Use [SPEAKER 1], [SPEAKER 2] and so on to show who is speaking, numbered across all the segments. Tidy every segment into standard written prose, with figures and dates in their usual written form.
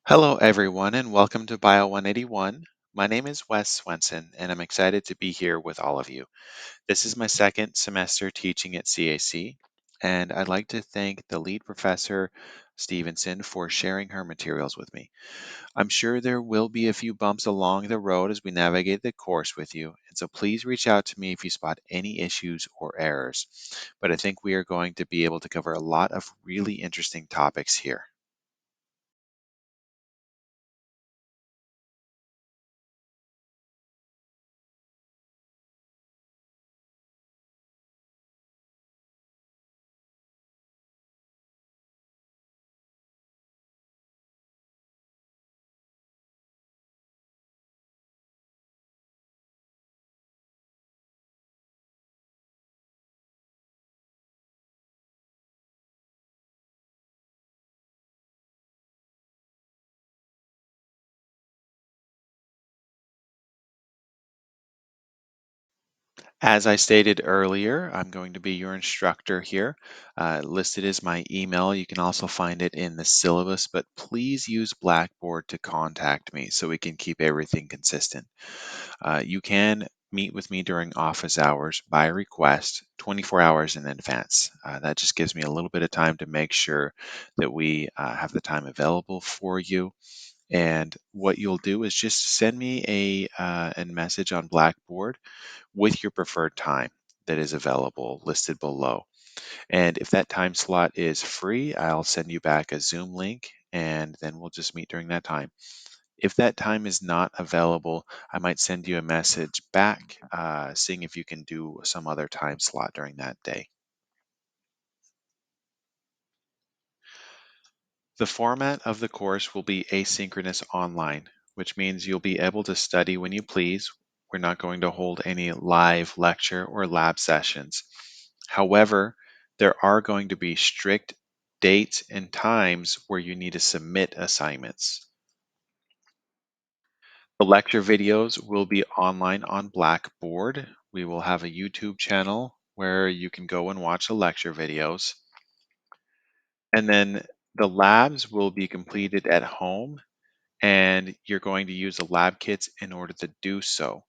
[SPEAKER 1] Hello, everyone, and welcome to Bio 181. My name is Wes Swenson, and I'm excited to be here with all of you. This is my second semester teaching at CAC, and I'd like to thank the lead professor, Stevenson, for sharing her materials with me. I'm sure there will be a few bumps along the road as we navigate the course with you, and so please reach out to me if you spot any issues or errors. But I think we are going to be able to cover a lot of really interesting topics here. As I stated earlier, I'm going to be your instructor here. Listed is my email. You can also find it in the syllabus, but please use Blackboard to contact me so we can keep everything consistent. You can meet with me during office hours by request 24 hours in advance. That just gives me a little bit of time to make sure that we have the time available for you. And what you'll do is just send me a message on Blackboard with your preferred time that is available listed below. And if that time slot is free, I'll send you back a Zoom link and then we'll just meet during that time. If that time is not available, I might send you a message back seeing if you can do some other time slot during that day. The format of the course will be asynchronous online, which means you'll be able to study when you please. We're not going to hold any live lecture or lab sessions. However, there are going to be strict dates and times where you need to submit assignments. The lecture videos will be online on Blackboard. We will have a YouTube channel where you can go and watch the lecture videos. And then the labs will be completed at home and you're going to use the lab kits in order to do so.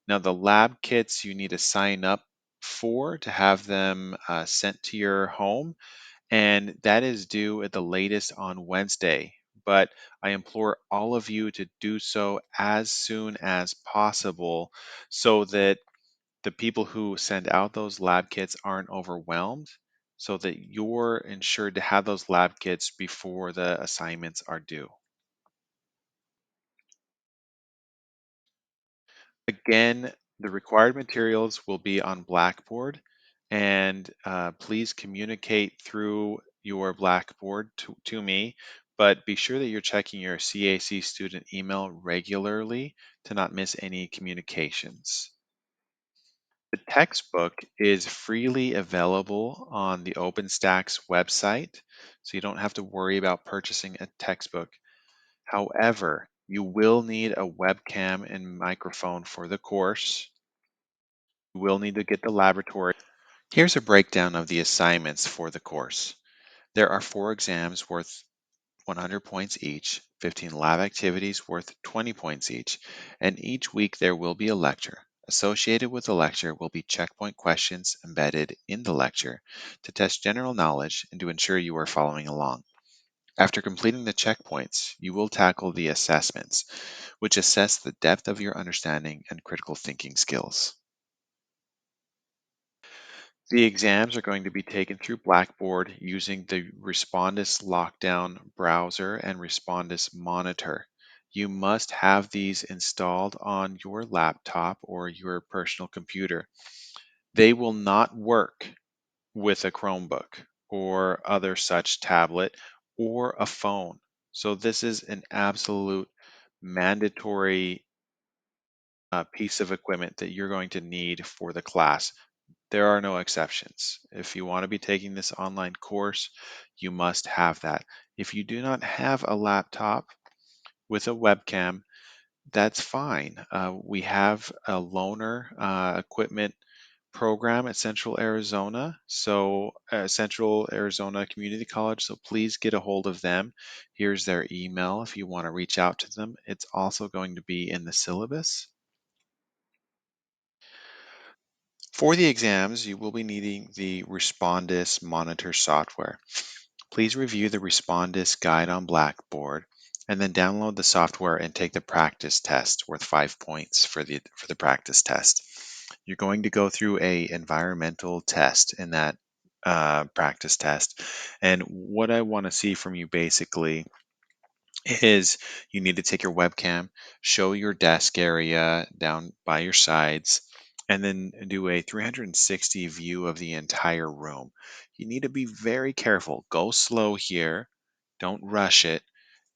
[SPEAKER 1] Now, the lab kits you need to sign up for to have them sent to your home, and that is due at the latest on Wednesday. But I implore all of you to do so as soon as possible so that the people who send out those lab kits aren't overwhelmed, so that you're ensured to have those lab kits before the assignments are due. Again, the required materials will be on Blackboard, and please communicate through your Blackboard to me, but be sure that you're checking your CAC student email regularly to not miss any communications. The textbook is freely available on the OpenStax website, so you don't have to worry about purchasing a textbook. However, you will need a webcam and microphone for the course. You will need to get the laboratory. Here's a breakdown of the assignments for the course. There are 4 exams worth 100 points each, 15 lab activities worth 20 points each, and each week there will be a lecture. Associated with the lecture will be checkpoint questions embedded in the lecture to test general knowledge and to ensure you are following along. After completing the checkpoints, you will tackle the assessments, which assess the depth of your understanding and critical thinking skills. The exams are going to be taken through Blackboard using the Respondus Lockdown browser and Respondus Monitor. You must have these installed on your laptop or your personal computer. They will not work with a Chromebook or other such tablet or a phone. So, this is an absolute mandatory piece of equipment that you're going to need for the class. There are no exceptions. If you want to be taking this online course, you must have that. If you do not have a laptop with a webcam, that's fine. We have a loaner equipment program at Central Arizona, so Central Arizona Community College. So please get a hold of them. Here's their email if you want to reach out to them. It's also going to be in the syllabus. For the exams, you will be needing the Respondus Monitor software. Please review the Respondus guide on Blackboard and then download the software and take the practice test worth 5 points for the practice test. You're going to go through a environmental test in that practice test. And what I want to see from you basically is you need to take your webcam, show your desk area down by your sides, and then do a 360 view of the entire room. You need to be very careful. Go slow here. Don't rush it,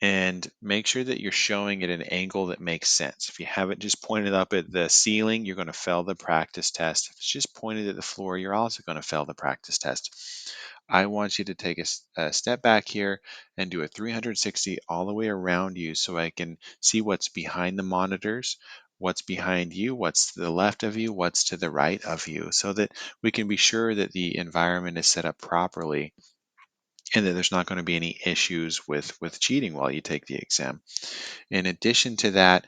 [SPEAKER 1] and make sure that you're showing at an angle that makes sense. If you have it just pointed up at the ceiling, you're going to fail the practice test. If it's just pointed at the floor, you're also going to fail the practice test. I want you to take a step back here and do a 360 all the way around you so I can see what's behind the monitors, what's behind you, what's to the left of you, what's to the right of you, so that we can be sure that the environment is set up properly and that there's not going to be any issues with cheating while you take the exam. In addition to that,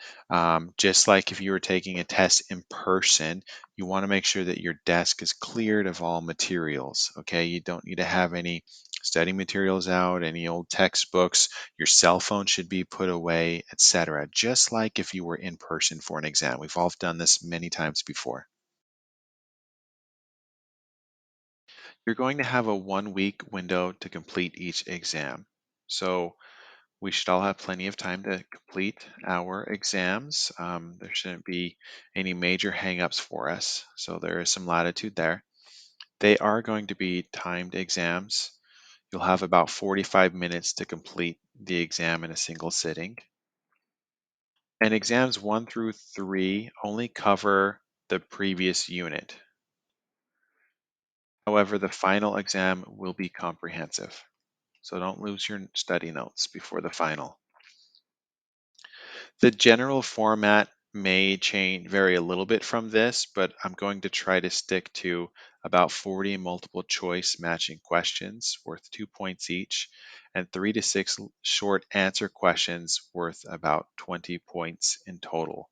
[SPEAKER 1] just like if you were taking a test in person, you want to make sure that your desk is cleared of all materials. Okay, you don't need to have any study materials out, any old textbooks. Your cell phone should be put away, etc. Just like if you were in person for an exam. We've all done this many times before. You're going to have a 1 week window to complete each exam. So we should all have plenty of time to complete our exams. There shouldn't be any major hangups for us, so there is some latitude there. They are going to be timed exams. You'll have about 45 minutes to complete the exam in a single sitting. And exams 1 through 3 only cover the previous unit. However, the final exam will be comprehensive. So don't lose your study notes before the final. The general format may change, vary a little bit from this, but I'm going to try to stick to about 40 multiple choice matching questions worth 2 points each, and 3 to 6 short answer questions worth about 20 points in total.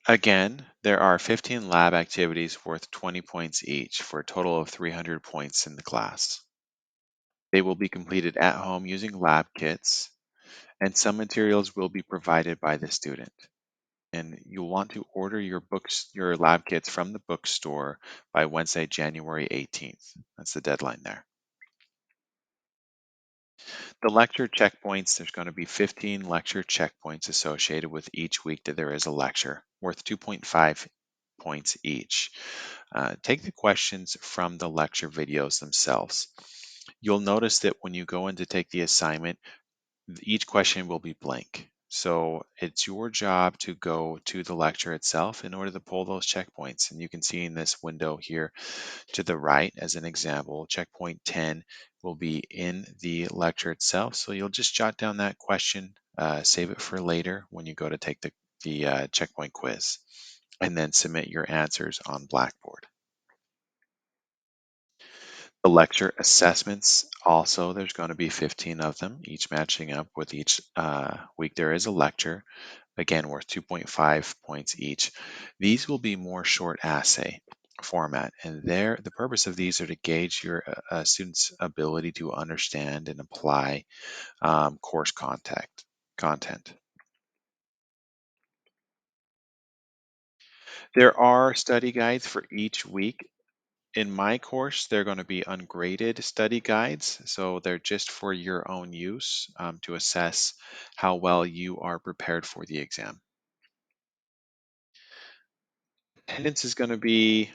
[SPEAKER 1] Again, there are 15 lab activities worth 20 points each for a total of 300 points in the class. They will be completed at home using lab kits, and some materials will be provided by the student. And you'll want to order your lab kits from the bookstore by Wednesday, January 18th. That's the deadline there. The lecture checkpoints, there's going to be 15 lecture checkpoints associated with each week that there is a lecture, worth 2.5 points each. Take the questions from the lecture videos themselves. You'll notice that when you go in to take the assignment, each question will be blank. So it's your job to go to the lecture itself in order to pull those checkpoints. And you can see in this window here to the right, as an example, checkpoint 10 will be in the lecture itself. So you'll just jot down that question, save it for later when you go to take the checkpoint quiz, and then submit your answers on Blackboard. The lecture assessments also, there's going to be 15 of them, each matching up with each week there is a lecture, again worth 2.5 points each. These will be more short assay format, and the purpose of these are to gauge your students' ability to understand and apply course content. There are study guides for each week. In my course, they're going to be ungraded study guides, so they're just for your own use to assess how well you are prepared for the exam. Attendance is going to be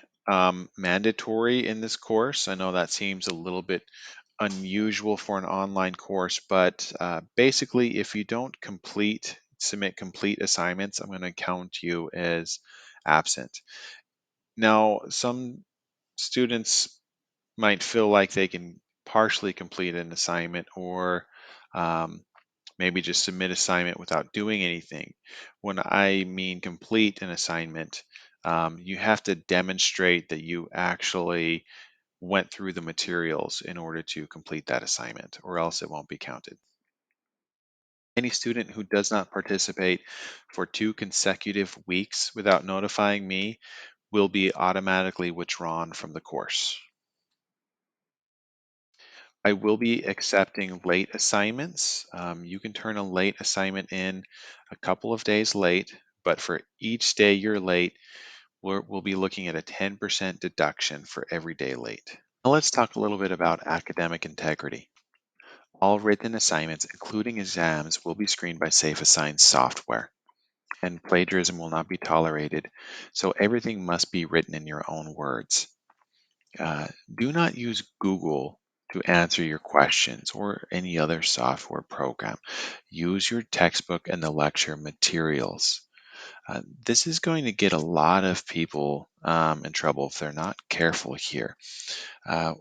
[SPEAKER 1] mandatory in this course. I know that seems a little bit unusual for an online course, but basically, if you don't submit complete assignments, I'm going to count you as absent. Now, some students might feel like they can partially complete an assignment or um, maybe just submit assignment without doing anything. When I mean complete an assignment, You have to demonstrate that you actually went through the materials in order to complete that assignment, or else it won't be counted. Any student who does not participate for 2 consecutive weeks without notifying me will be automatically withdrawn from the course. I will be accepting late assignments. You can turn a late assignment in a couple of days late, but for each day you're late, we'll be looking at a 10% deduction for every day late. Now let's talk a little bit about academic integrity. All written assignments, including exams, will be screened by SafeAssign software, and plagiarism will not be tolerated. So everything must be written in your own words. Do not use Google to answer your questions or any other software program. Use your textbook and the lecture materials. This is going to get a lot of people in trouble if they're not careful here. Uh,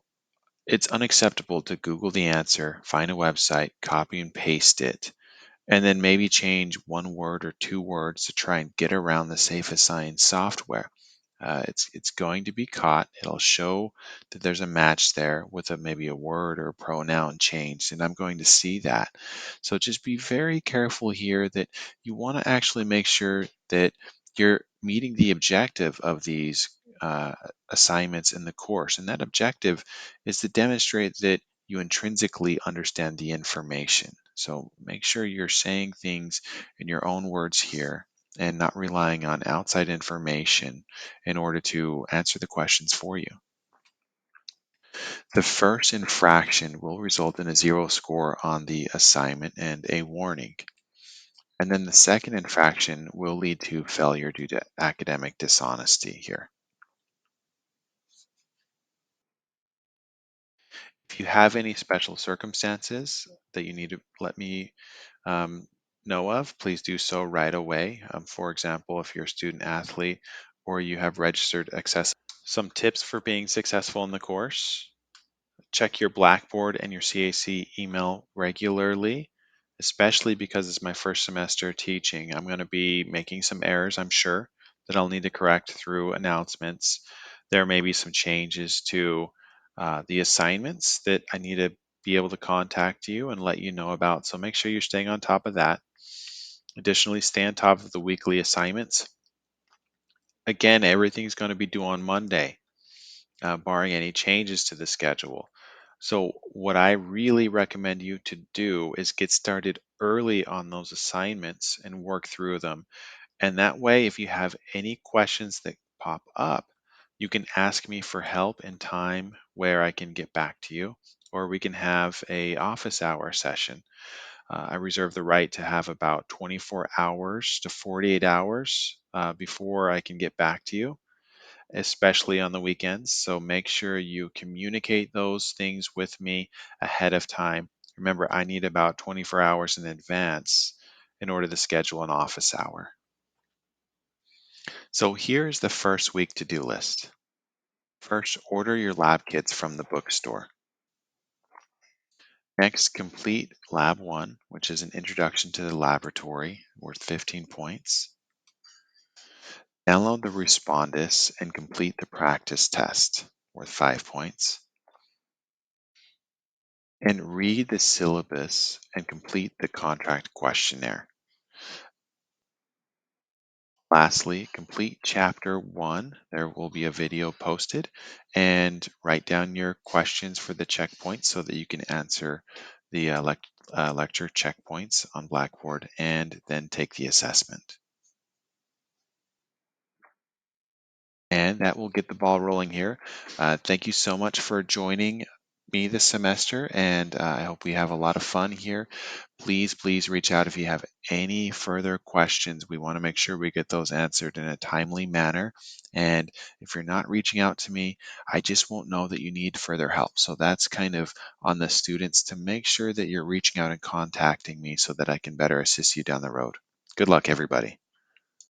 [SPEAKER 1] it's unacceptable to Google the answer, find a website, copy and paste it, and then maybe change one word or two words to try and get around the Safe Assign software. It's going to be caught. It'll show that there's a match there with maybe a word or a pronoun changed, and I'm going to see that. So just be very careful here that you want to actually make sure that you're meeting the objective of these assignments in the course, and that objective is to demonstrate that you intrinsically understand the information. So make sure you're saying things in your own words here and not relying on outside information in order to answer the questions for you. The first infraction will result in a 0 score on the assignment and a warning. And then the second infraction will lead to failure due to academic dishonesty here. If you have any special circumstances that you need to let me um, know of, please do so right away. For example, if you're a student athlete or you have registered access. Some tips for being successful in the course: check your Blackboard and your CAC email regularly, especially because it's my first semester teaching. I'm going to be making some errors, I'm sure, that I'll need to correct through announcements. There may be some changes to the assignments that I need to be able to contact you and let you know about. So make sure you're staying on top of that. Additionally, stay on top of the weekly assignments. Again, everything's going to be due on Monday, barring any changes to the schedule. So, what I really recommend you to do is get started early on those assignments and work through them. And that way, if you have any questions that pop up, you can ask me for help in time where I can get back to you, or we can have a office hour session. I reserve the right to have about 24 hours to 48 hours before I can get back to you, especially on the weekends. So make sure you communicate those things with me ahead of time. Remember, I need about 24 hours in advance in order to schedule an office hour. So here's the first week to-do list. First, order your lab kits from the bookstore. Next, complete Lab 1, which is an introduction to the laboratory, worth 15 points. Download the Respondus and complete the practice test, worth 5 points. And read the syllabus and complete the contract questionnaire. Lastly, complete chapter 1. There will be a video posted, and write down your questions for the checkpoints so that you can answer the lecture checkpoints on Blackboard and then take the assessment. And that will get the ball rolling here. Thank you so much for joining me this semester, and I hope we have a lot of fun here. Please reach out if you have any further questions. We want to make sure we get those answered in a timely manner. And if you're not reaching out to me, I just won't know that you need further help. So that's kind of on the students to make sure that you're reaching out and contacting me so that I can better assist you down the road. Good luck, everybody.